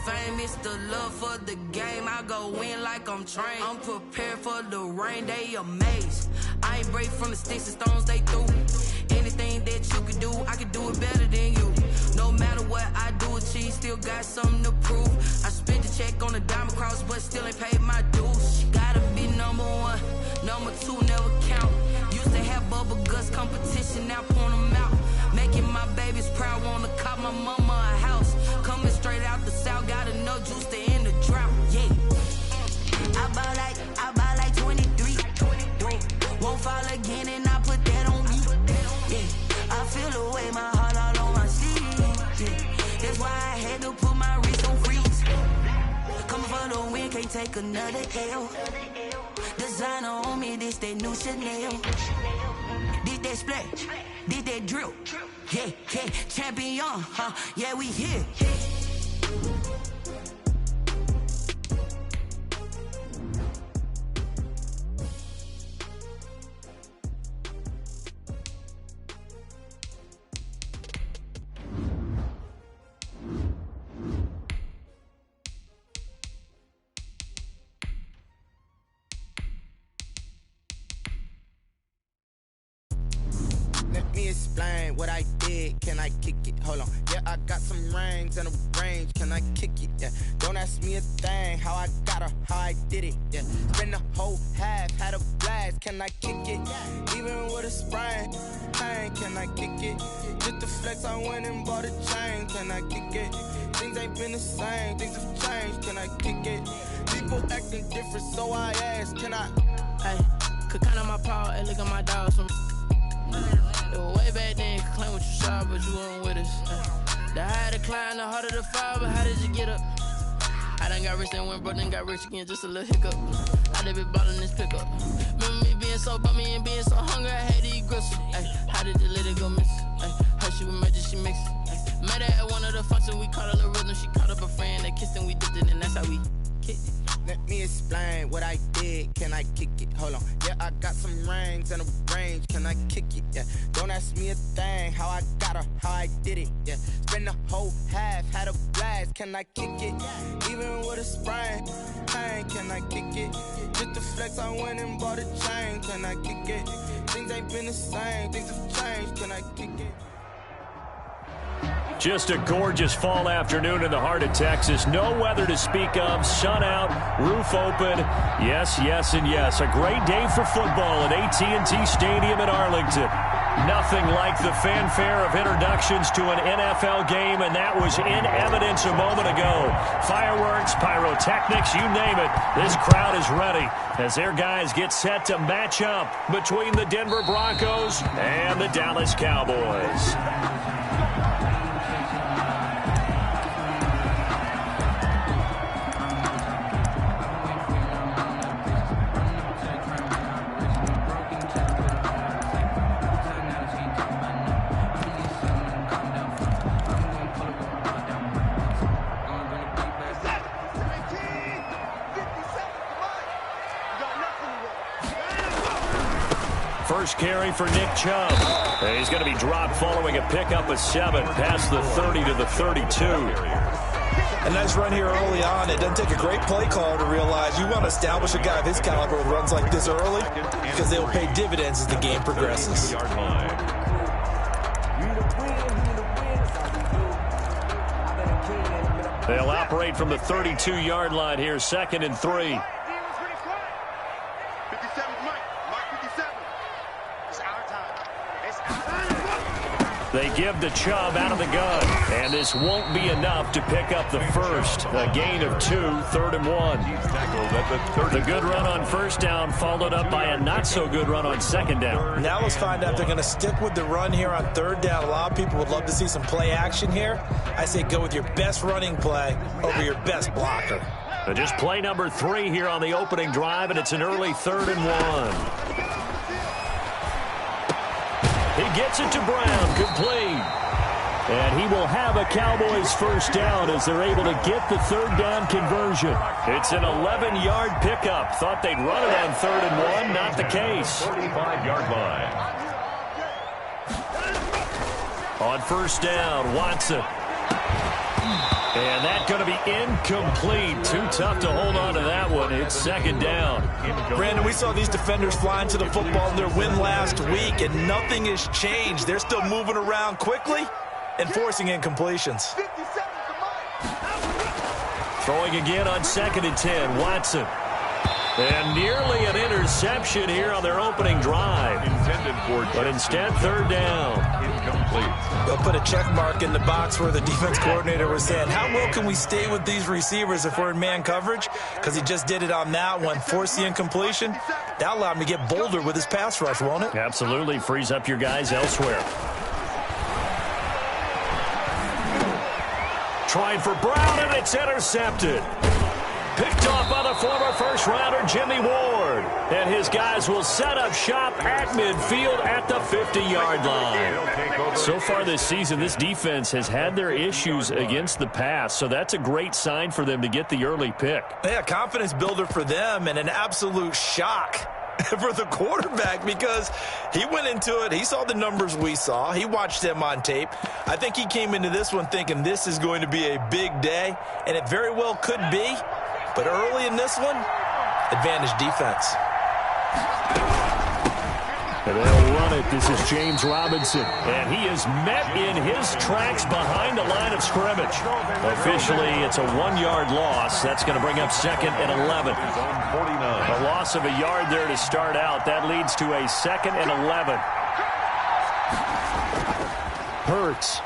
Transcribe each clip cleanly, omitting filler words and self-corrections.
fame, it's the love for the game. I go in like I'm trained. I'm prepared for the rain, they amazed. I ain't break from the sticks and stones they threw. Anything that you could do, I could do it better than you. No matter what I do, achieve, still got something to prove. I spent the check on the diamond cross, but still ain't paid my dues. Gotta be number one, number two never count. Used to have bubble guts competition, now point them out. Making my babies proud, wanna cop my mama a house. Coming straight out the south, got enough juice to end the drought. Yeah, I buy like 23. Won't fall again, and I put that on me. Yeah, I feel the way, my heart all on my sleeve. Yeah, that's why I had to put my wrist on freeze. Coming for the win, can't take another L. Designer on me, this that new Chanel. Did that splash, did that drill. Yeah, yeah, champion, huh? Yeah, we here. Let me explain what I did. Can I kick it? Hold on. Yeah, I got some rings and a range. Can I kick it? Yeah. Don't ask me a thing. How I got her, how I did it. Yeah. Spend the whole half, had a blast. Can I kick it? Even with a sprain. Pain, can I kick it? Just the flex, I went and bought a chain. Can I kick it? Things ain't been the same. Things have changed. Can I kick it? People acting different, so I asked. Can I? Hey, could count on my power and look at my dogs from. Way back then, you could claim what you saw, but you weren't with us. The higher the climb, the harder the fall, but how did you get up? I done got rich and went broke, then got rich again, just a little hiccup. I done been ballin' this pickup. Remember me being so bummy and being so hungry, I had to eat gristle. Ay, how did you let it go miss? Ay, her she was magic, she mixed. Met her at one of the functions, we caught a little rhythm. She caught up a friend, they kissed and we dipped it, and that's how we kicked it. Let me explain what I did. Can I kick it? Hold on. Yeah, I got some rings and a range. Can I kick it? Yeah. Don't ask me a thing. How I got her, how I did it. Yeah. Spend the whole half, had a blast. Can I kick it? Even with a sprain. Pain, can I kick it? Just the flex, I went and bought a chain. Can I kick it? Things ain't been the same. Things have changed. Can I kick it? Just a gorgeous fall afternoon in the heart of Texas. No weather to speak of. Sun out, roof open. Yes, yes, and yes. A great day for football at AT&T Stadium in Arlington. Nothing like the fanfare of introductions to an NFL game, and that was in evidence a moment ago. Fireworks, pyrotechnics, you name it. This crowd is ready as their guys get set to match up between the Denver Broncos and the Dallas Cowboys. First carry for Nick Chubb. He's going to be dropped following a pickup of 7 past the 30 to the 32. A nice run here early on. It doesn't take a great play caller to realize you want to establish a guy of his caliber with runs like this early because they will pay dividends as the game progresses. They'll operate from the 32-yard line here, 2nd and 3. They give to Chubb out of the gun, and this won't be enough to pick up the first. A gain of 2, 3rd and 1. The good run on first down followed up by a not-so-good run on second down. Now let's find out if they're going to stick with the run here on 3rd down. A lot of people would love to see some play action here. I say go with your best running play over your best blocker. Just play number 3 here on the opening drive, and it's an early 3rd and 1. He gets it to Brown, complete. And he will have a Cowboys first down as they're able to get the 3rd down conversion. It's an 11-yard pickup. Thought they'd run it on 3rd and 1. Not the case. 45-yard line. On first down, Watson. And that's going to be incomplete. Too tough to hold on to that one. It's second down. Brandon, we saw these defenders flying to the football in their win last week, and nothing has changed. They're still moving around quickly and forcing incompletions. Throwing again on 2nd and 10. Watson. And nearly an interception here on their opening drive. But instead, 3rd down. Incomplete. They'll put a check mark in the box where the defense coordinator was saying, how well can we stay with these receivers if we're in man coverage? Because he just did it on that one. Force the incompletion. That allowed him to get bolder with his pass rush, won't it? Absolutely. Frees up your guys elsewhere. Trying for Brown, and it's intercepted. Picked off by the former first-rounder Jimmy Ward. And his guys will set up shop at midfield at the 50-yard line. So far this season, this defense has had their issues against the pass, so that's a great sign for them to get the early pick. Yeah, confidence builder for them and an absolute shock for the quarterback because he went into it. He saw the numbers we saw. He watched them on tape. I think he came into this one thinking this is going to be a big day, and it very well could be. But early in this one, advantage defense. And they'll run it. This is James Robinson. And he is met in his tracks behind the line of scrimmage. Officially, it's a 1-yard loss. That's going to bring up 2nd and 11. A loss of a yard there to start out. That leads to a 2nd and 11. Hurts.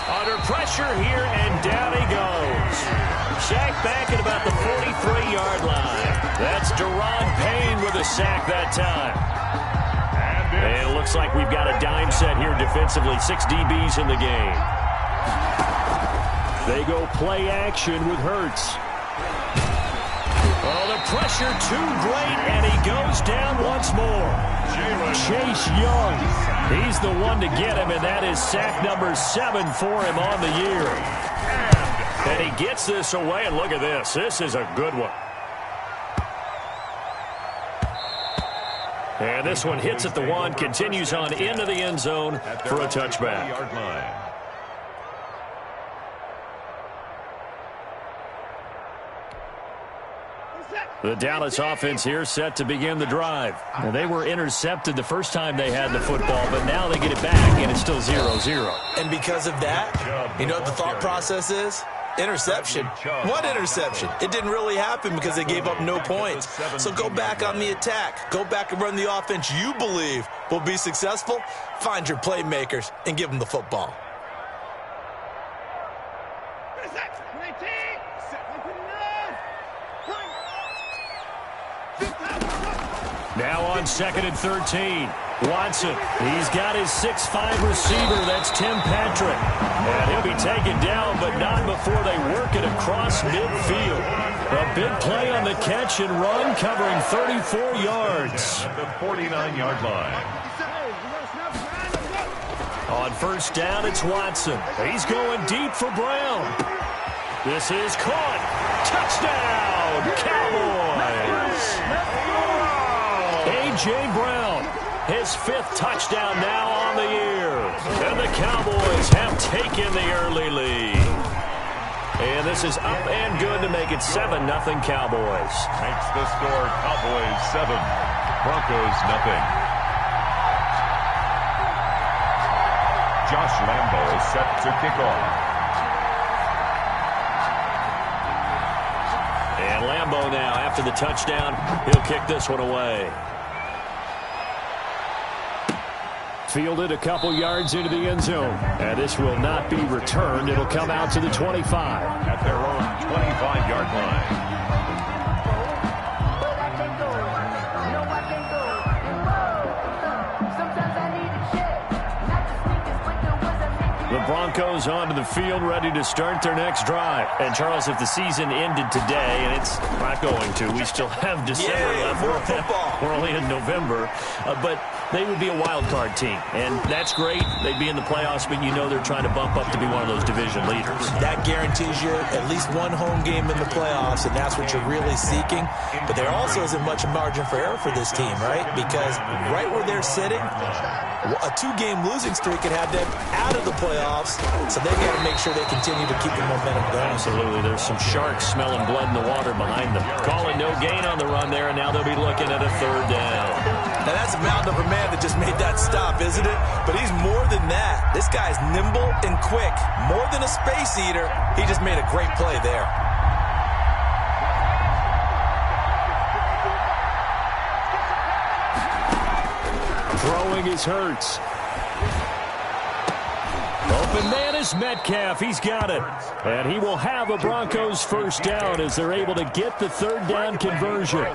Under pressure here, and down he goes. Sacked back at about the 43-yard line. That's Deron Payne with a sack that time. And it looks like we've got a dime set here defensively. 6 DBs in the game. They go play action with Hurts. Oh, the pressure too great, and he goes down once more. Chase Young, he's the one to get him, and that is sack number 7 for him on the year. And he gets this away, and look at this. This is a good one. And this one hits at the 1, continues on into the end zone for a touchback. The Dallas offense here set to begin the drive. And they were intercepted the first time they had the football, but now they get it back, and it's still 0-0. And because of that, you know what the thought process is? Interception. What interception? It didn't really happen because they gave up no points. So go back on the attack. Go back and run the offense you believe will be successful. Find your playmakers and give them the football. Now on 2nd and 13. Watson, he's got his 6'5 receiver. That's Tim Patrick. And he'll be taken down, but not before they work it across midfield. A big play on the catch and run, covering 34 yards. At the 49-yard line. On 1st down, it's Watson. He's going deep for Brown. This is caught. Touchdown, Cowboys. A.J. Brown, his 5th touchdown now on the year. And the Cowboys have taken the early lead. And this is up and good to make it 7-0 Cowboys. Makes the score Cowboys 7, Broncos 0. Josh Lambo is set to kick off. And Lambo now, after the touchdown, he'll kick this one away. Fielded a couple yards into the end zone. And this will not be returned. It'll come out to the 25. At their own 25-yard line. The Broncos onto the field, ready to start their next drive. And, Charles, if the season ended today, and it's not going to, we still have December left. More football. We're only in November. But they would be a wild card team. And that's great. They'd be in the playoffs, but you know they're trying to bump up to be one of those division leaders. That guarantees you at least one home game in the playoffs, and that's what you're really seeking. But there also isn't much margin for error for this team, right? Because right where they're sitting, a 2-game losing streak could have them out of the playoffs, so they've got to make sure they continue to keep the momentum going. Absolutely. There's some sharks smelling blood in the water behind them. Calling no gain on the run there, and now they'll be looking at a 3rd down. Now, that's a mountain of a man that just made that stop, isn't it? But he's more than that. This guy's nimble and quick. More than a space eater, he just made a great play there. Throwing is Hurts. Open man is Metcalf. He's got it. And he will have a Broncos 1st down as they're able to get the 3rd down conversion.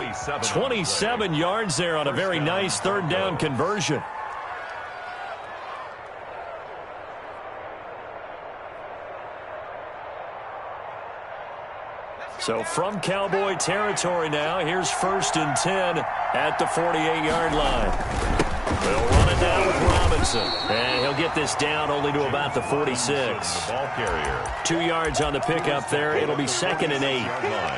27 yards there on a very nice 3rd down conversion. So from Cowboy territory now, here's 1st and 10 at the 48-yard line. They'll run it down with Robinson. And he'll get this down only to about the 46. Ball carrier. 2 yards on the pickup there. It'll be 2nd and 8.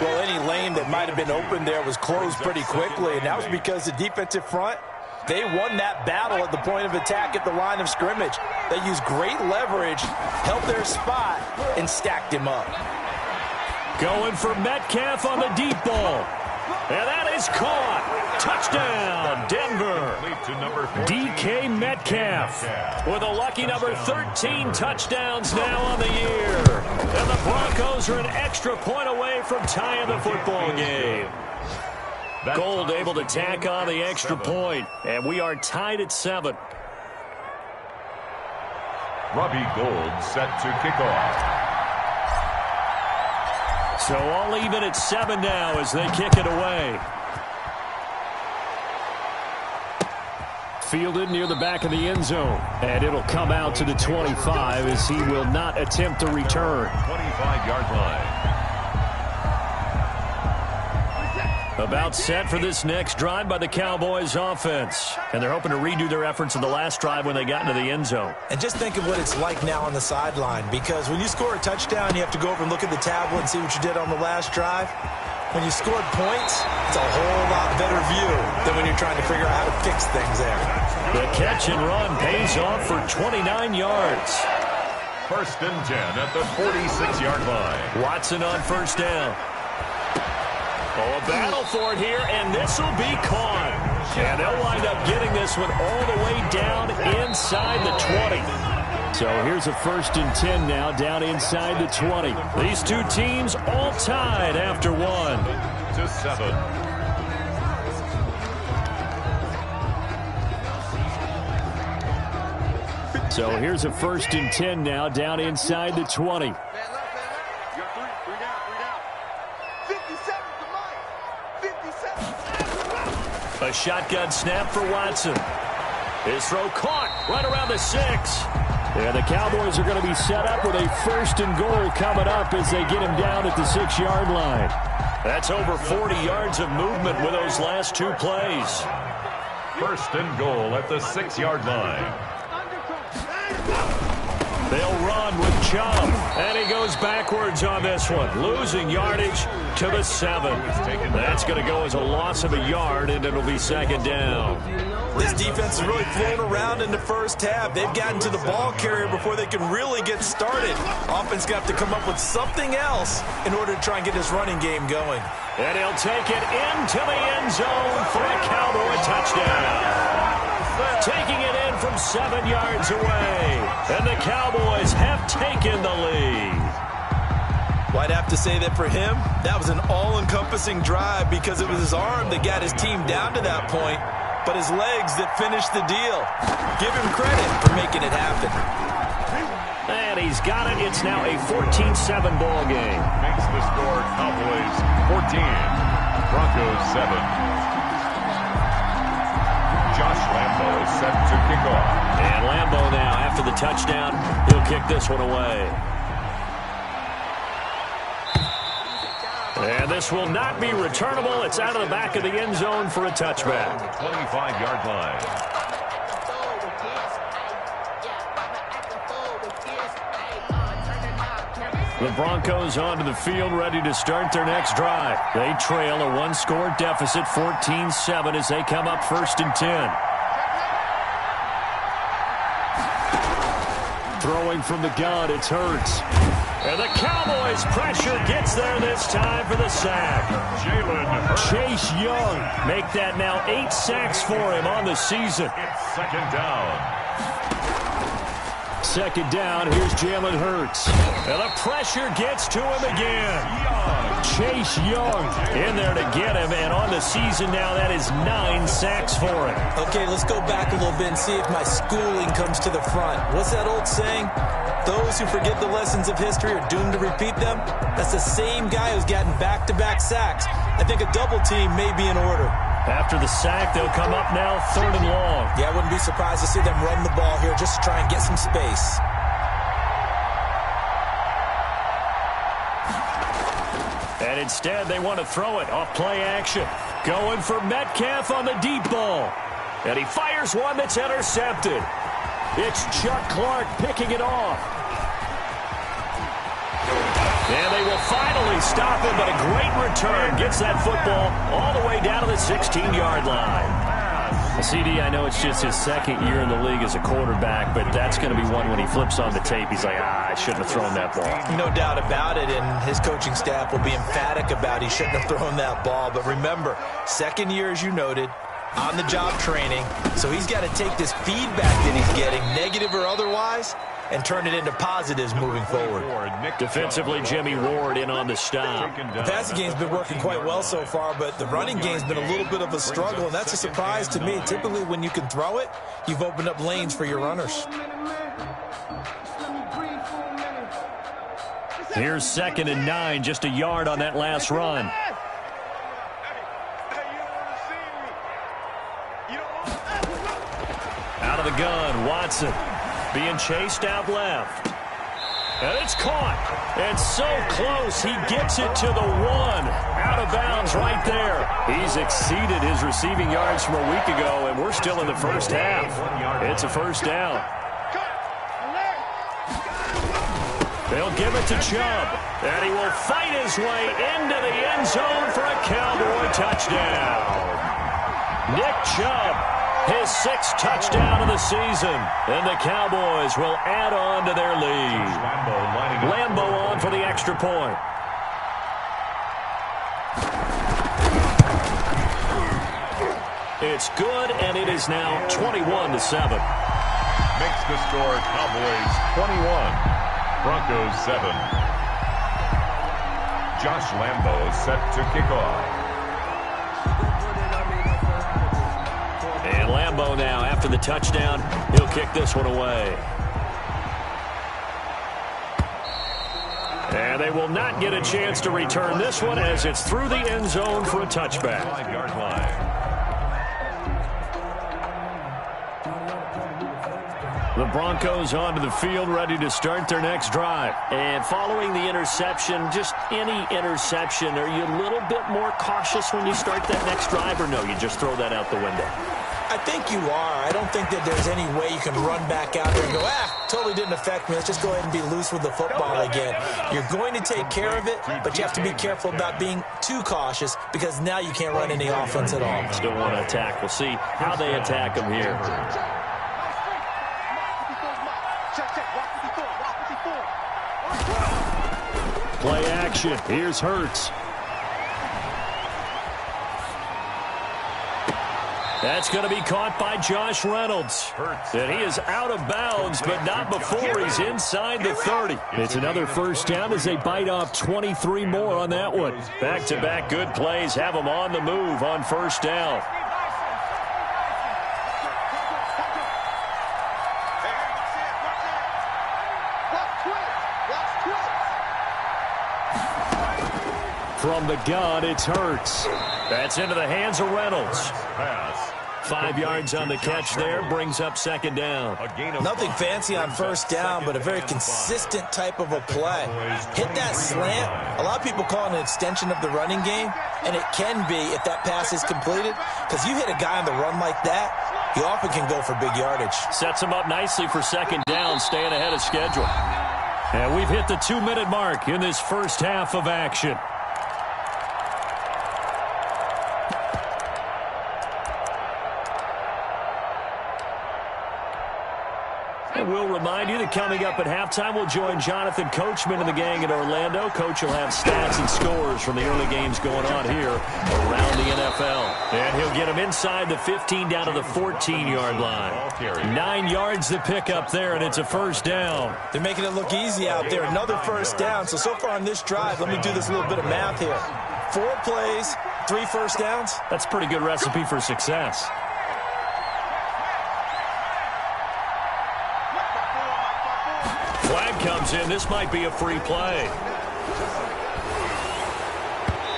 Well, any lane that might have been open there was closed pretty quickly, and that was because the defensive front, they won that battle at the point of attack at the line of scrimmage. They used great leverage, held their spot, and stacked him up. Going for Metcalf on the deep ball. And that is caught. Touchdown, Denver. DK Metcalf with a lucky number 13 touchdowns now on the year. And the Broncos are an extra point away from tying the football game. Gold able to tack on the extra point. And we are tied at 7. Robbie Gould set to kick off. So all even at 7 now as they kick it away. Fielded near the back of the end zone. And it'll come out to the 25 as he will not attempt to return. 25-yard line. About set for this next drive by the Cowboys offense. And they're hoping to redo their efforts in the last drive when they got into the end zone. And just think of what it's like now on the sideline, because when you score a touchdown, you have to go over and look at the tablet and see what you did on the last drive. When you scored points, it's a whole lot better view than when you're trying to figure out how to fix things there. The catch and run pays off for 29 yards. 1st and 10 at the 46-yard line. Watson on 1st down. Oh, a battle for it here, and this will be caught. And they'll wind up getting this one all the way down inside the 20. So here's a 1st and 10 now down inside the 20. These two teams all tied after 1. To 7. So here's a 1st and 10 now down inside the 20. A shotgun snap for Watson. His throw caught right around the 6. And the Cowboys are going to be set up with a 1st and goal coming up as they get him down at the 6-yard line. That's over 40 yards of movement with those last 2 plays. 1st and goal at the 6-yard line. They'll run with Chubb, and he goes backwards on this one, losing yardage to the 7. That's going to go as a loss of a yard, and it'll be 2nd down. This defense has really flown around in the first half. They've gotten to the ball carrier before they can really get started. Offense got to come up with something else in order to try and get this running game going. And he'll take it into the end zone for a Cowboy touchdown. Taking it in from 7 yards away. And the Cowboys have taken the lead. Well, I'd have to say that for him, that was an all-encompassing drive because it was his arm that got his team down to that point, but his legs that finished the deal. Give him credit for making it happen. And he's got it. It's now a 14-7 ball game. Makes the score Cowboys 14, Broncos 7. Josh Lambo is set to kick off. And Lambo now, after the touchdown, he'll kick this one away. And this will not be returnable. It's out of the back of the end zone for a touchback. 25-yard line. The Broncos onto the field, ready to start their next drive. They trail a one-score deficit, 14-7, as they come up 1st and 10. Throwing from the gun, it's Hurts. And the Cowboys' pressure gets there this time for the sack. Chase Young make that now 8 sacks for him on the season. It's second down. Second down, here's Jalen Hurts. And the pressure gets to him again. Chase Young in there to get him, and on the season now, that is 9 sacks for him. Okay, let's go back a little bit and see if my schooling comes to the front. What's that old saying? Those who forget the lessons of history are doomed to repeat them. That's the same guy who's gotten back-to-back sacks. I think a double team may be in order. After the sack, they'll come up now 3rd and long. Yeah, I wouldn't be surprised to see them run the ball here just to try and get some space. And instead, they want to throw it off play action. Going for Metcalf on the deep ball. And he fires one that's intercepted. It's Chuck Clark picking it off. And they will finally stop him, but a great return gets that football all the way down to the 16-yard line. CD, I know it's just his 2nd year in the league as a quarterback, but that's going to be one when he flips on the tape. He's like, I shouldn't have thrown that ball. No doubt about it, and his coaching staff will be emphatic about he shouldn't have thrown that ball. But remember, 2nd year, as you noted, on-the-job training, so he's got to take this feedback that he's getting, negative or otherwise, and turn it into positives moving forward. Defensively, Jimmy Ward in on the stop. The passing game's been working quite well so far, but the running game's been a little bit of a struggle, and that's a surprise to me. Typically, when you can throw it, you've opened up lanes for your runners. Here's 2nd and 9, just a yard on that last run. Out of the gun, Watson. Being chased out left. And it's caught. And so close, he gets it to the 1. Out of bounds right there. He's exceeded his receiving yards from a week ago, and we're still in the first half. It's a 1st down. They'll give it to Chubb. And he will fight his way into the end zone for a Cowboy touchdown. Nick Chubb. His 6th touchdown of the season, and the Cowboys will add on to their lead. Lambo on for the extra point. It's good, and it is now 21-7. Makes the score Cowboys 21, Broncos 7. Josh Lambo set to kick off. And Lambo now, after the touchdown, he'll kick this one away. And they will not get a chance to return this one as it's through the end zone for a touchback. 5-yard line. The Broncos onto the field, ready to start their next drive. And following the interception, just any interception, are you a little bit more cautious when you start that next drive, or no, you just throw that out the window? I think you are. I don't think that there's any way you can run back out there and go, totally didn't affect me. Let's just go ahead and be loose with the football again. You're going to take care of it, but you have to be careful about being too cautious because now you can't run any offense at all. Still want to attack. We'll see how they attack them here. Play action. Here's Hurts. That's going to be caught by Josh Reynolds. And he is out of bounds, but not before he's inside the 30. It's another 1st down as they bite off 23 more on that one. Back-to-back good plays have them on the move on 1st down. From the gun, it's Hurts. That's into the hands of Reynolds. 5 yards on the catch there, brings up 2nd down. Nothing fancy on 1st down, but a very consistent type of a play. Hit that slant. A lot of people call it an extension of the running game, and it can be if that pass is completed, because you hit a guy on the run like that, he often can go for big yardage. Sets him up nicely for 2nd down, staying ahead of schedule. And we've hit the 2-minute mark in this first half of action. And we'll remind you that coming up at halftime, we'll join Jonathan Coachman and the gang in Orlando. Coach will have stats and scores from the early games going on here around the NFL. And he'll get them inside the 15 down to the 14-yard line. 9 yards to pick up there, and it's a first down. They're making it look easy out there. Another first down. So far on this drive, let me do this little bit of math here. 4 plays, 3 first downs. That's a pretty good recipe for success. Flag comes in. This might be a free play.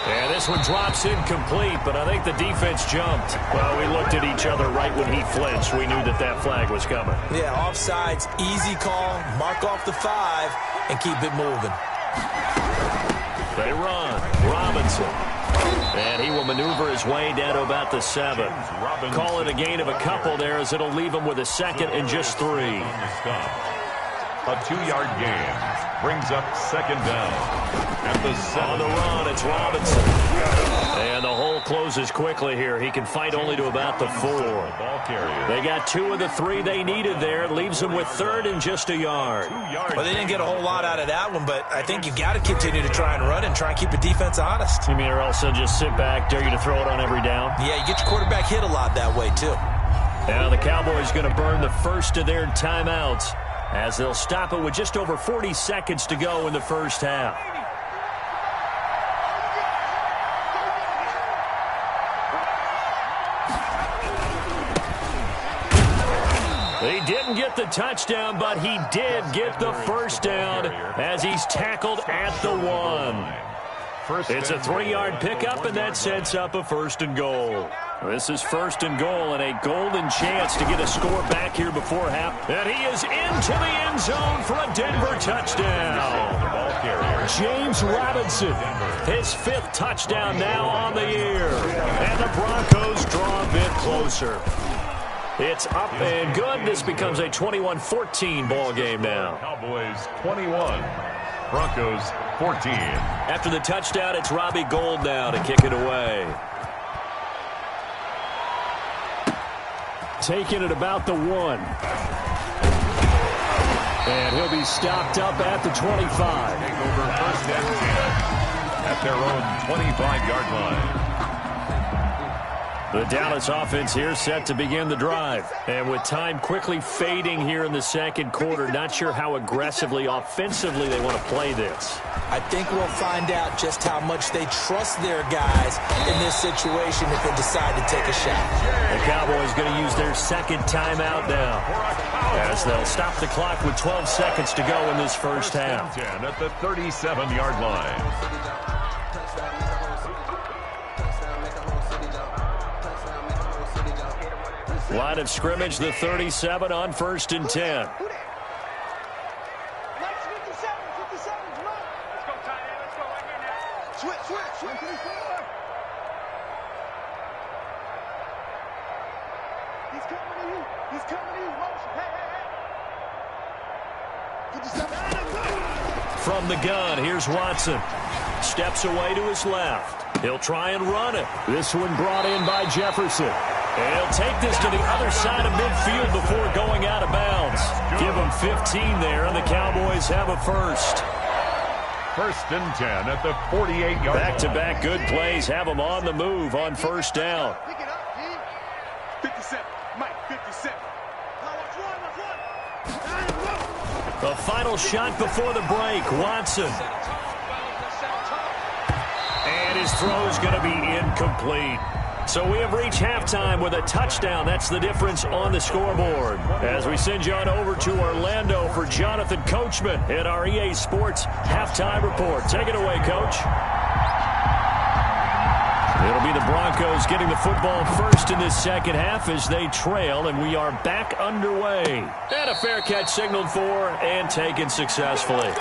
And this one drops incomplete, but I think the defense jumped. Well, we looked at each other right when he flinched. We knew that that flag was coming. Yeah, offsides, easy call. Mark off the 5 and keep it moving. They run. Robinson. And he will maneuver his way down to about the 7. Call it a gain of a couple there, as it'll leave him with a second and just 3. A 2-yard gain brings up second down. At the 7. On the run, it's Robinson. And the hole closes quickly here. He can fight only to about the 4. They got 2 of the 3 they needed there. It leaves them with 3rd and just a yard. Well, they didn't get a whole lot out of that one, but I think you got to continue to try and run and try and keep the defense honest. You mean, or else they'll just sit back, dare you to throw it on every down? Yeah, you get your quarterback hit a lot that way, too. Now the Cowboys going to burn the first of their timeouts, as they'll stop it with just over 40 seconds to go in the first half. He didn't get the touchdown, but he did get the first down as he's tackled at the 1. It's a 3-yard pickup, and that sets up a 1st and goal. This is 1st and goal, and a golden chance to get a score back here before half. And he is into the end zone for a Denver touchdown. James Robinson, his 5th touchdown now on the year. And the Broncos draw a bit closer. It's up and good. This becomes a 21-14 ball game now. Cowboys 21, Broncos 14. After the touchdown, it's Robbie Gould now to kick it away. Taking it about the 1. And he'll be stopped up at the 25. Take over 1st and 10 at their own 25-yard line. The Dallas offense here set to begin the drive. And with time quickly fading here in the second quarter, not sure how aggressively, offensively they want to play this. I think we'll find out just how much they trust their guys in this situation if they decide to take a shot. The Cowboys going to use their 2nd timeout now, as they'll stop the clock with 12 seconds to go in this first half. 10 at the 37-yard line. Line of scrimmage, the 37 on 1st and 10. From the gun, here's Watson. Steps away to his left. He'll try and run it. This one brought in by Jefferson. And he'll take this to the other side of midfield before going out of bounds. Give him 15 there, and the Cowboys have a 1st. 1st and 10 at the 48-yard line. Back-to-back good plays have them on the move on 1st down. 57, Mike, 57. The final shot before the break, Watson. And his throw is going to be incomplete. So we have reached halftime with a touchdown. That's the difference on the scoreboard. As we send you on over to Orlando for Jonathan Coachman in our EA Sports Halftime Report. Take it away, Coach. It'll be the Broncos getting the football first in this second half as they trail, and we are back underway. And a fair catch signaled for and taken successfully.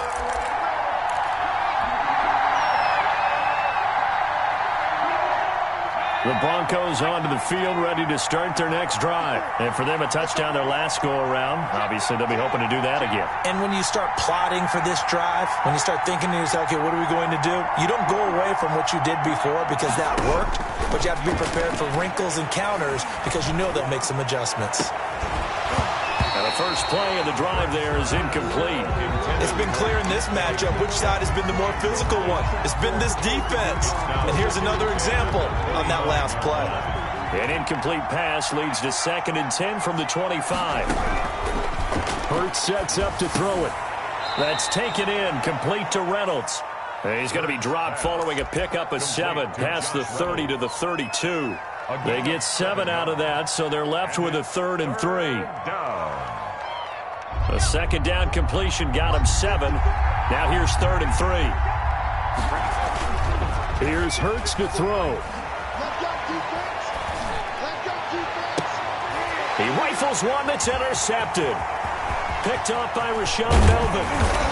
The Broncos onto the field, ready to start their next drive. And for them, a touchdown their last go-around. Obviously, they'll be hoping to do that again. And when you start plotting for this drive, when you start thinking to yourself, okay, what are we going to do? You don't go away from what you did before because that worked, but you have to be prepared for wrinkles and counters because you know they'll make some adjustments. And the first play of the drive there is incomplete. It's been clear in this matchup which side has been the more physical one. It's been this defense. And here's another example on that last play. An incomplete pass leads to 2nd and 10 from the 25. Hurts sets up to throw it. That's taken in, complete to Reynolds. He's going to be dropped following a pickup of 7 past the 30 to the 32. They get 7 out of that, so they're left with a 3rd and 3. A 2nd down completion got him 7. Now here's 3rd and 3. Here's Hurts to throw. He rifles one that's intercepted. Picked off by Rashawn Melvin.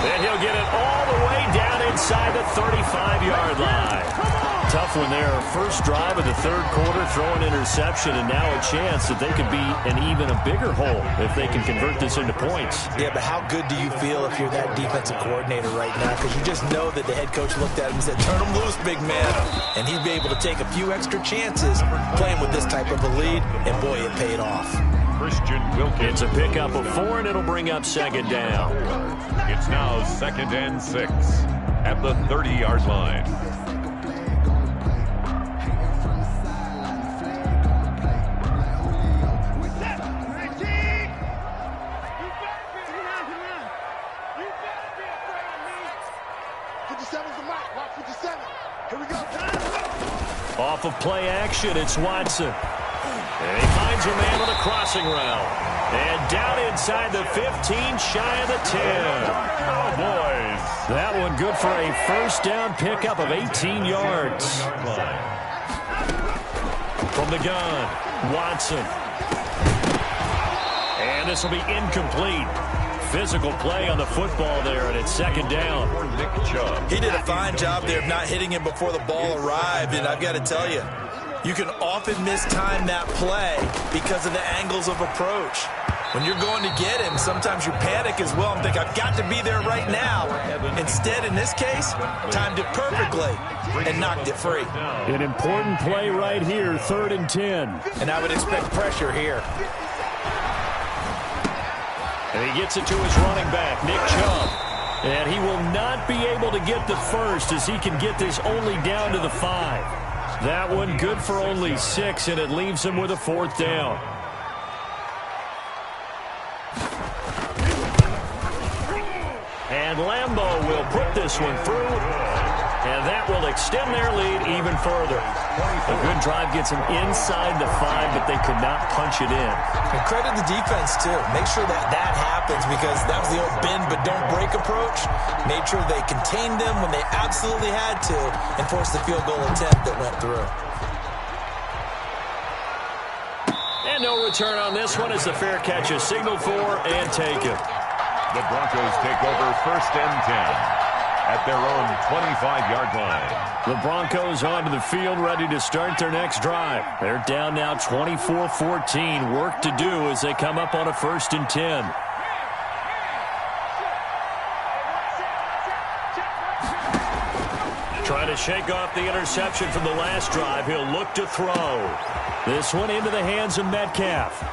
And he'll get it all the way down inside the 35-yard line. Tough one there. First drive of the 3rd quarter, throw an interception, and now a chance that they could be in even a bigger hole if they can convert this into points. Yeah, but how good do you feel if you're that defensive coordinator right now? Because you just know that the head coach looked at him and said, turn him loose, big man. And he'd be able to take a few extra chances playing with this type of a lead, and boy, it paid off. Christian Wilkins. It's a pickup of 4, and it'll bring up 2nd down. It's now 2nd and 6 at the 30-yard line. Off of play action, it's Watson. And he finds a man on a crossing route. And down inside the 15, shy of the 10. Cowboys. That one good for a first down pickup of 18 yards. From the gun, Watson. And this will be incomplete. Physical play on the football there, and it's 2nd down. He did a fine job there of not hitting him before the ball arrived, and I've got to tell you, you can often mistime that play because of the angles of approach. When you're going to get him, sometimes you panic as well and think, I've got to be there right now. Instead, in this case, timed it perfectly and knocked it free. An important play right here, 3rd and 10. And I would expect pressure here. And he gets it to his running back, Nick Chubb. And he will not be able to get the first as he can get this only down to the 5. That one good for only 6, and it leaves him with a 4th down. And Lambeau will put this one through, and that will extend their lead even further. A good drive gets them inside the 5, but they could not punch it in. And credit the defense, too. Make sure that that happens because that was the old bend but don't break approach. Made sure they contained them when they absolutely had to and forced the field goal attempt that went through. And no return on this one as the fair catch is signaled for and taken. The Broncos take over 1st and 10 at their own 25-yard line. The Broncos onto the field, ready to start their next drive. They're down now 24-14. Work to do as they come up on a 1st and 10. Trying to shake off the interception from the last drive. He'll look to throw. This one into the hands of Metcalf.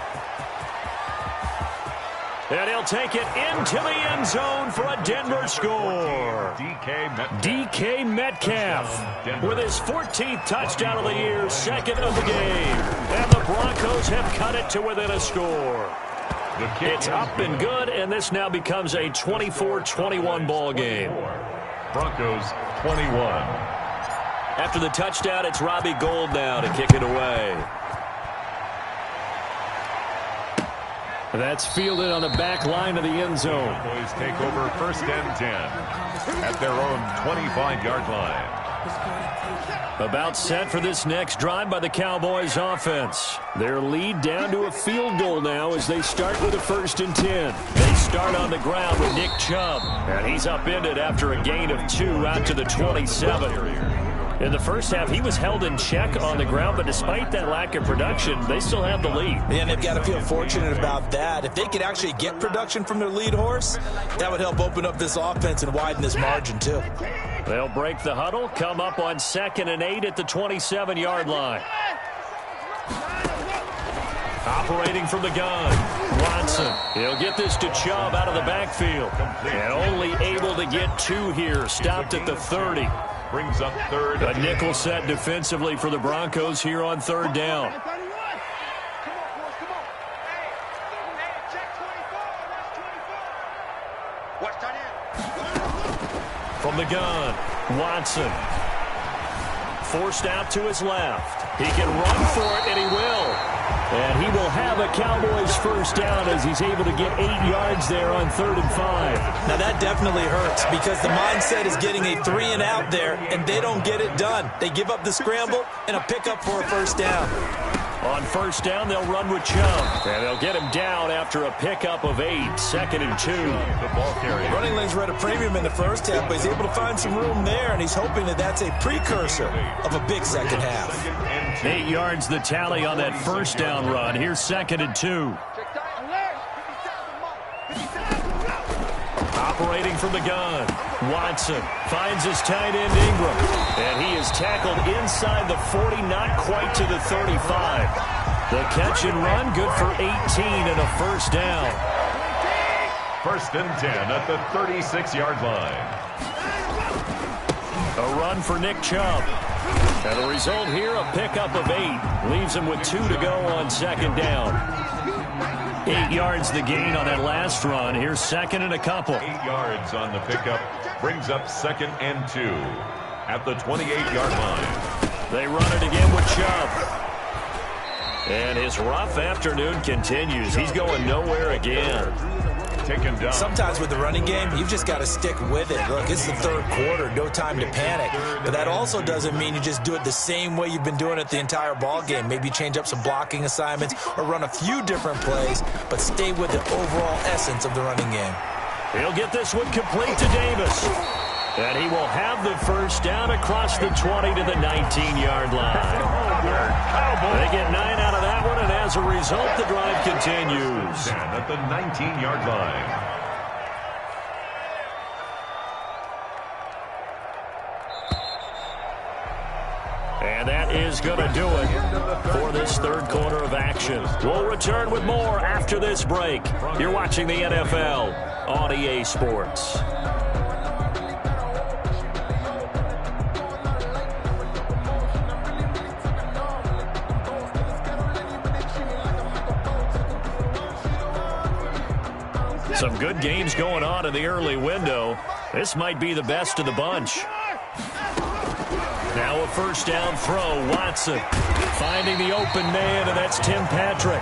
And he'll take it into the end zone for a Denver score. DK Metcalf with his 14th touchdown of the year, 2nd of the game. And the Broncos have cut it to within a score. It's up and good, and this now becomes a 24-21 ball game. Broncos 21. After the touchdown, it's Robbie Gould now to kick it away. That's fielded on the back line of the end zone. Boys take over 1st and 10 at their own 25-yard line. About set for this next drive by the Cowboys offense. Their lead down to a field goal now as they start with a 1st and 10. They start on the ground with Nick Chubb. And he's upended after a gain of 2 out to the 27. In the first half, he was held in check on the ground, but despite that lack of production, they still have the lead. And they've got to feel fortunate about that. If they could actually get production from their lead horse, that would help open up this offense and widen this margin, too. They'll break the huddle, come up on 2nd and 8 at the 27-yard line. Operating from the gun, Watson. He'll get this to Chubb out of the backfield. And only able to get 2 here, stopped at the 30. Brings up 3rd. A nickel set defensively for the Broncos here on 3rd down. From the gun, Watson. Forced out to his left. He can run for it, and he will. And he will have a Cowboys first down as he's able to get 8 yards there on 3rd and 5. Now, that definitely hurts because the mindset is getting a 3 and out there, and they don't get it done. They give up the scramble and a pickup for a first down. On 1st down, they'll run with Chubb. And they'll get him down after a pickup of 8, 2nd and 2. The ball carrier. Running lanes were at a premium in the first half, but he's able to find some room there, and he's hoping that that's a precursor of a big second half. 8 yards the tally on that first down run. Here's 2nd and 2. Operating from the gun, Watson finds his tight end Ingram, and he is tackled inside the 40, not quite to the 35. The catch and run, good for 18 and a first down. 1st and 10 at the 36-yard line. A run for Nick Chubb. And the result here, a pickup of 8. Leaves him with 2 to go on 2nd down. 8 yards the gain on that last run. Here's 2nd and a couple. 8 yards on the pickup. Brings up 2nd and 2 at the 28-yard line. They run it again with Chubb. And his rough afternoon continues. He's going nowhere again. Taken down. Sometimes with the running game, you've just got to stick with it. Look, it's the 3rd quarter, no time to panic. But that also doesn't mean you just do it the same way you've been doing it the entire ball game. Maybe change up some blocking assignments or run a few different plays, but stay with the overall essence of the running game. He'll get this one complete to Davis. And he will have the first down across the 20 to the 19-yard line. They get 9 out of that one, and as a result, the drive continues. 10 at the 19-yard line. And that is going to do it for this 3rd quarter of action. We'll return with more after this break. You're watching the NFL on EA Sports. Some good games going on in the early window. This might be the best of the bunch. Now a first down throw, Watson finding the open man, and that's Tim Patrick.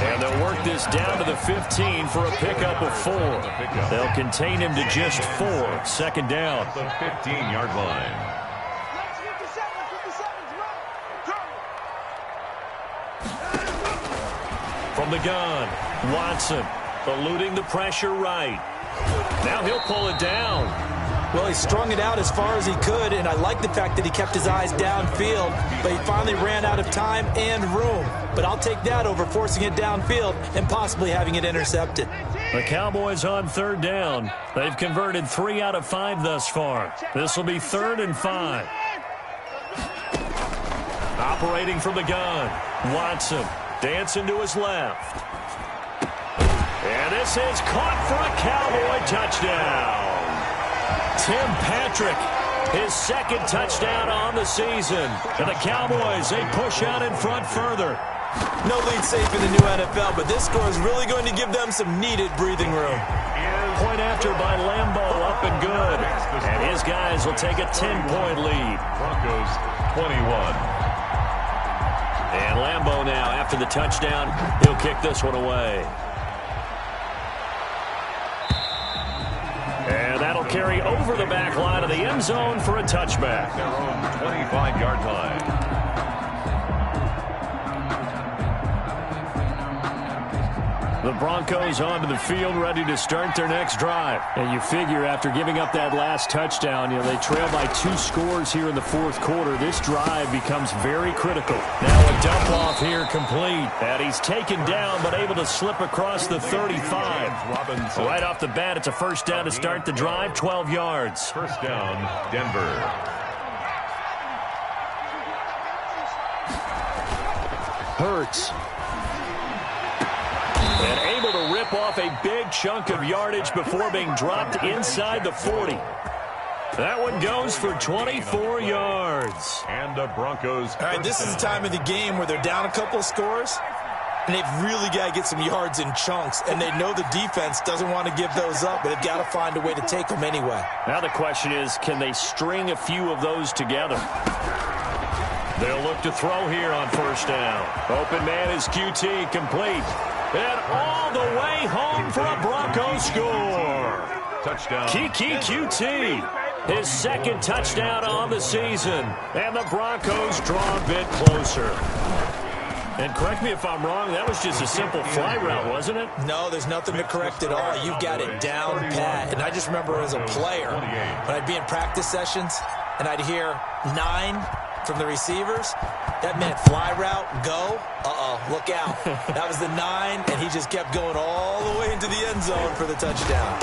And they'll work this down to the 15 for a pickup of 4. They'll contain him to just 4. 2nd down. The 15-yard line. From the gun, Watson eluding the pressure right. Now he'll pull it down. Well, he strung it out as far as he could, and I like the fact that he kept his eyes downfield, but he finally ran out of time and room. But I'll take that over forcing it downfield and possibly having it intercepted. The Cowboys on 3rd down. They've converted 3 out of 5 thus far. This will be 3rd and 5. Operating from the gun, Watson dancing to his left. And this is caught for a Cowboy touchdown. Tim Patrick, his 2nd touchdown on the season. And the Cowboys, they push out in front further. No lead safe in the new NFL, but this score is really going to give them some needed breathing room. Point after by Lambeau, up and good. And his guys will take a 10-point lead. Broncos 21. And Lambeau now, after the touchdown, he'll kick this one away. And that'll carry over the back line of the end zone for a touchback. Their own 25-yard line. The Broncos onto the field, ready to start their next drive. And you figure after giving up that last touchdown, they trail by 2 scores here in the fourth quarter. This drive becomes very critical. Now a dump off here complete. And he's taken down, but able to slip across the 35. Right off the bat, it's a first down to start the drive, 12 yards. First down, Denver. Hurts. And able to rip off a big chunk of yardage before being dropped inside the 40. That one goes for 24 yards. And the Broncos. All right, this is the time of the game where they're down a couple of scores, and they've really got to get some yards in chunks, and they know the defense doesn't want to give those up, but they've got to find a way to take them anyway. Now the question is, can they string a few of those together? They'll look to throw here on first down. Open man is QT, complete. And all the way home for a Broncos score. Touchdown. Kiki QT, his second touchdown on the season. And the Broncos draw a bit closer. And correct me if I'm wrong, that was just a simple fly route, wasn't it? No, there's nothing to correct at all. You've got it down pat. And I just remember as a player, when I'd be in practice sessions and I'd hear 9 from the receivers, that meant fly route, go, look out. That was the 9, and he just kept going all the way into the end zone for the touchdown.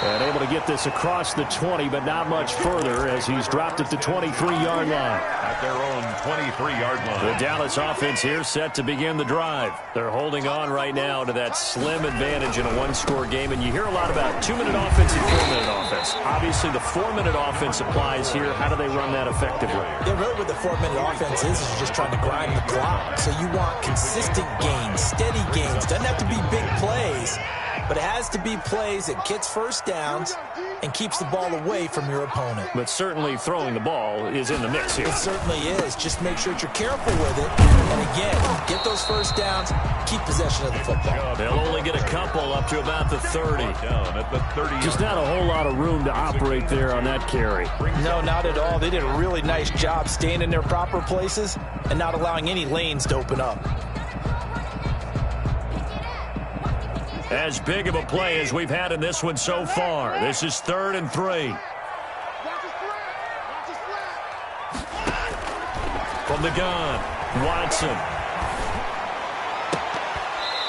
And able to get this across the 20, but not much further as he's dropped at the 23-yard line. At their own 23-yard line. The Dallas offense here set to begin the drive. They're holding on right now to that slim advantage in a one-score game, and you hear a lot about 2-minute offense and 4-minute offense. Obviously, the 4-minute offense applies here. How do they run that effectively? Yeah, really what the 4-minute offense is you're just trying to grind the clock. So you want consistent gains, steady gains. Doesn't have to be big plays, but it has to be plays that gets first downs and keeps the ball away from your opponent. But certainly throwing the ball is in the mix here. It certainly is. Just make sure that you're careful with it. And again, get those first downs, keep possession of the football. They'll only get a couple up to about the 30. Down at the 30. Just not a whole lot of room to operate there on that carry. No, not at all. They did a really nice job staying in their proper places and not allowing any lanes to open up. As big of a play as we've had in this one so far. This is 3rd and 3. From the gun, Watson.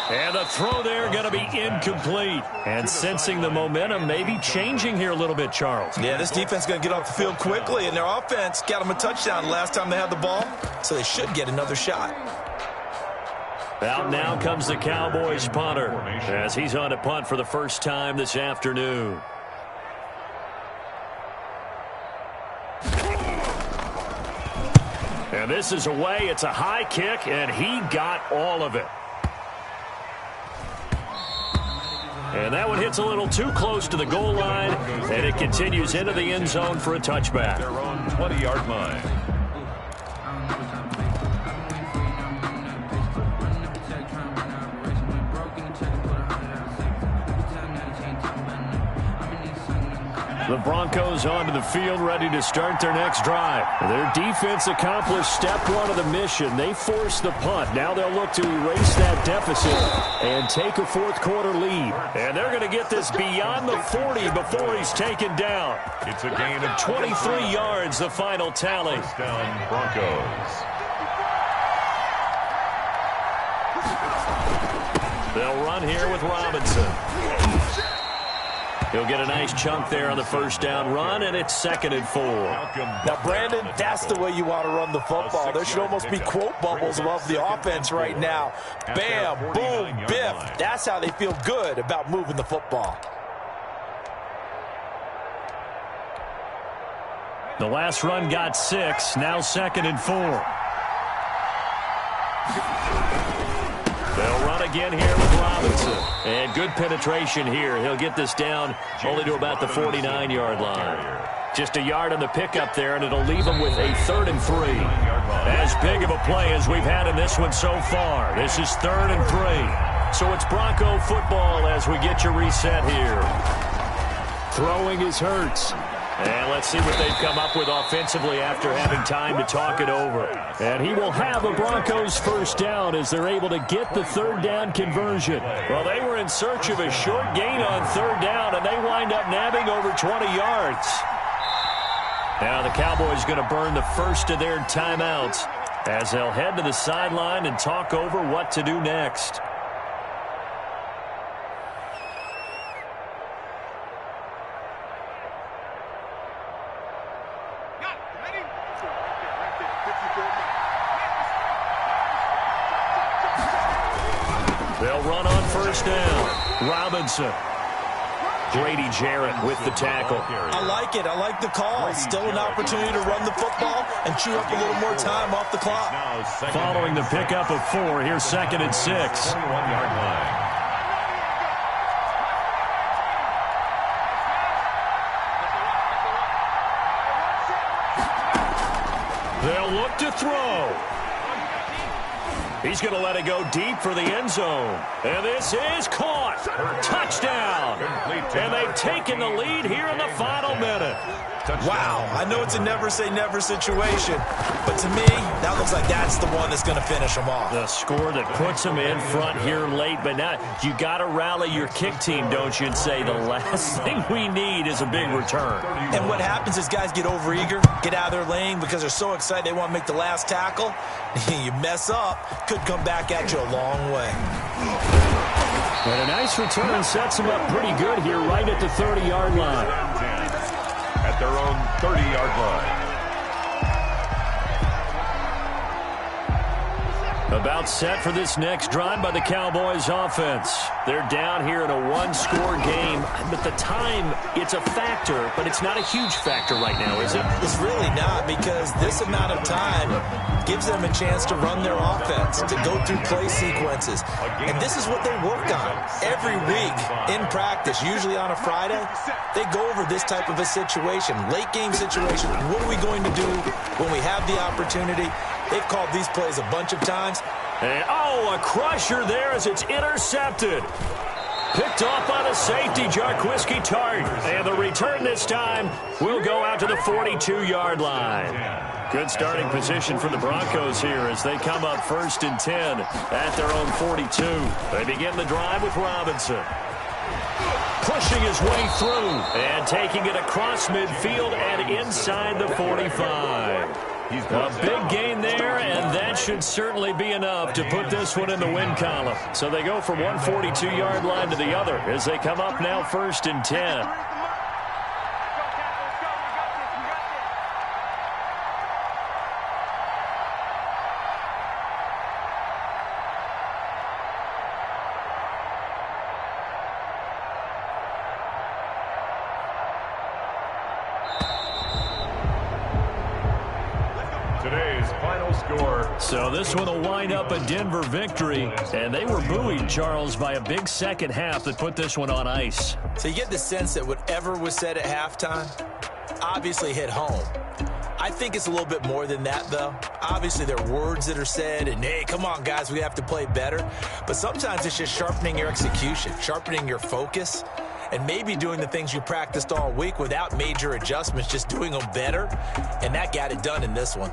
And the throw there going to be incomplete. And sensing the momentum maybe changing here a little bit, Charles. Yeah, this defense is going to get off the field quickly, and their offense got them a touchdown last time they had the ball, so they should get another shot. Out now comes the Cowboys punter as he's on to punt for the first time this afternoon. And this is away. It's a high kick, and he got all of it. And that one hits a little too close to the goal line, and it continues into the end zone for a touchback. Their own 20-yard line. The Broncos onto the field, ready to start their next drive. Their defense accomplished step 1 of the mission. They forced the punt. Now they'll look to erase that deficit and take a fourth-quarter lead. And they're going to get this beyond the 40 before he's taken down. It's a gain of 23 yards, the final tally. First down, Broncos. They'll run here with Robinson. He'll get a nice chunk there on the first down run, and it's 2nd and 4. Now, Brandon, that's the way you want to run the football. There should almost be quote bubbles above the offense right now. Bam, boom, biff. That's how they feel good about moving the football. The last run got 6, now 2nd and 4. They'll run again here with Robinson. And good penetration here. He'll get this down only to about the 49-yard line. Just a yard on the pickup there, and it'll leave him with a 3rd and 3. As big of a play as we've had in this one so far. This is 3rd and 3. So it's Bronco football as we get you reset here. Throwing is Hurts. And let's see what they've come up with offensively after having time to talk it over. And he will have a Broncos first down as they're able to get the third down conversion. Well, they were in search of a short gain on third down, and they wind up nabbing over 20 yards. Now the Cowboys going to burn the first of their timeouts as they'll head to the sideline and talk over what to do next. They'll run on first down. Robinson. Grady Jarrett with the tackle. I like it. I like the call. Still an opportunity to run the football and chew up a little more time off the clock. Following the pickup of 4, here's 2nd and 6. 21-yard line. They'll look to throw. He's going to let it go deep for the end zone. And this is caught. Touchdown. And they've taken the lead here in the final minute. Wow, I know it's a never-say-never situation, but to me, that looks like that's the one that's going to finish them off. The score that puts them in front here late, but now you got to rally your kick team, don't you, and say the last thing we need is a big return. And what happens is guys get overeager, get out of their lane because they're so excited they want to make the last tackle. You mess up, could come back at you a long way. And a nice return sets them up pretty good here right at the 30-yard line. At their own 30-yard line. About set for this next drive by the Cowboys offense. They're down here in a one-score game, but the time, it's a factor, but it's not a huge factor right now, is it? It's really not, because this amount of time gives them a chance to run their offense, to go through play sequences. And this is what they work on every week in practice, usually on a Friday. They go over this type of a situation, late game situation. What are we going to do when we have the opportunity? They've called these plays a bunch of times. And, a crusher there as it's intercepted. Picked off by the safety, Jarquiski Tart. And the return this time will go out to the 42-yard line. Good starting position for the Broncos here as they come up 1st and 10 at their own 42. They begin the drive with Robinson. Pushing his way through and taking it across midfield and inside the 45. A big gain there, and that should certainly be enough to put this one in the win column. So they go from one 42-yard line to the other as they come up now 1st and 10. Today's final score. So this one will wind up a Denver victory, and they were buoyed, Charles, by a big second half that put this one on ice. So you get the sense that whatever was said at halftime obviously hit home. I think it's a little bit more than that, though. Obviously, there are words that are said, and, hey, come on, guys, we have to play better. But sometimes it's just sharpening your execution, sharpening your focus, and maybe doing the things you practiced all week without major adjustments, just doing them better, and that got it done in this one.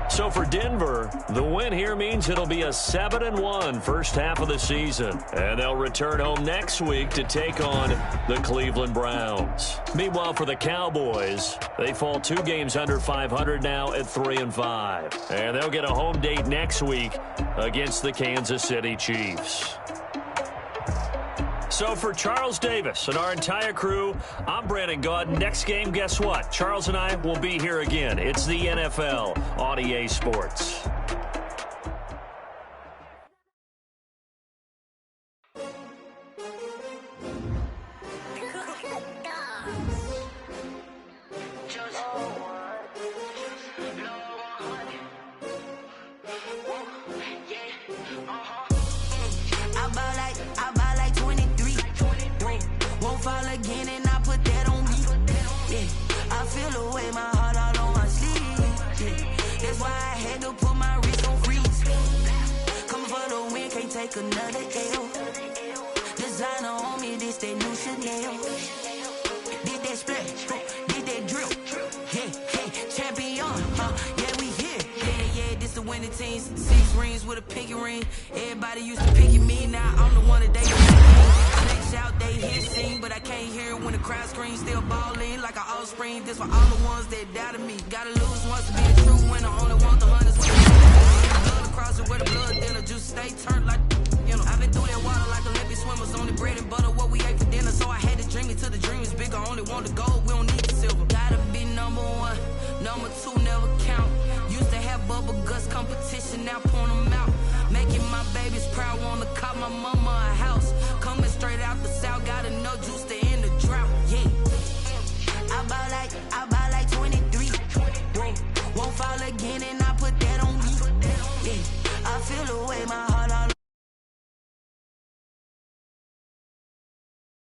So for Denver, the win here means it'll be a 7-1 first half of the season. And they'll return home next week to take on the Cleveland Browns. Meanwhile, for the Cowboys, they fall 2 games under 500 now at 3-5. And they'll get a home date next week against the Kansas City Chiefs. So for Charles Davis and our entire crew, I'm Brandon Gaudin. Next game, guess what? Charles and I will be here again. It's the NFL on EA Sports. Another L. Designer on me, this that new Chanel. Did that 20 teams, 6 rings with a pinky ring. Everybody used to pick at me, now I'm the one that they pick. Next out, they hit scene, but I can't hear it when the crowd screams. Still ballin' like an offspring. This for all the ones that doubted me. Gotta lose once to be a true winner. Only want the hunters with the blood across it where the blood dinner. Juice stay turned like, you know. I've been through that water like Olympic swimmers. Only bread and butter, what we ate for dinner. So I had to dream it till the dream is bigger. Only want the gold, we don't need the silver. Gotta be number one, number two never count. Used to have bubble guts competition, now point them out. Making my babies proud, wanna cop my mama a house. Coming straight out the south, gotta know juice to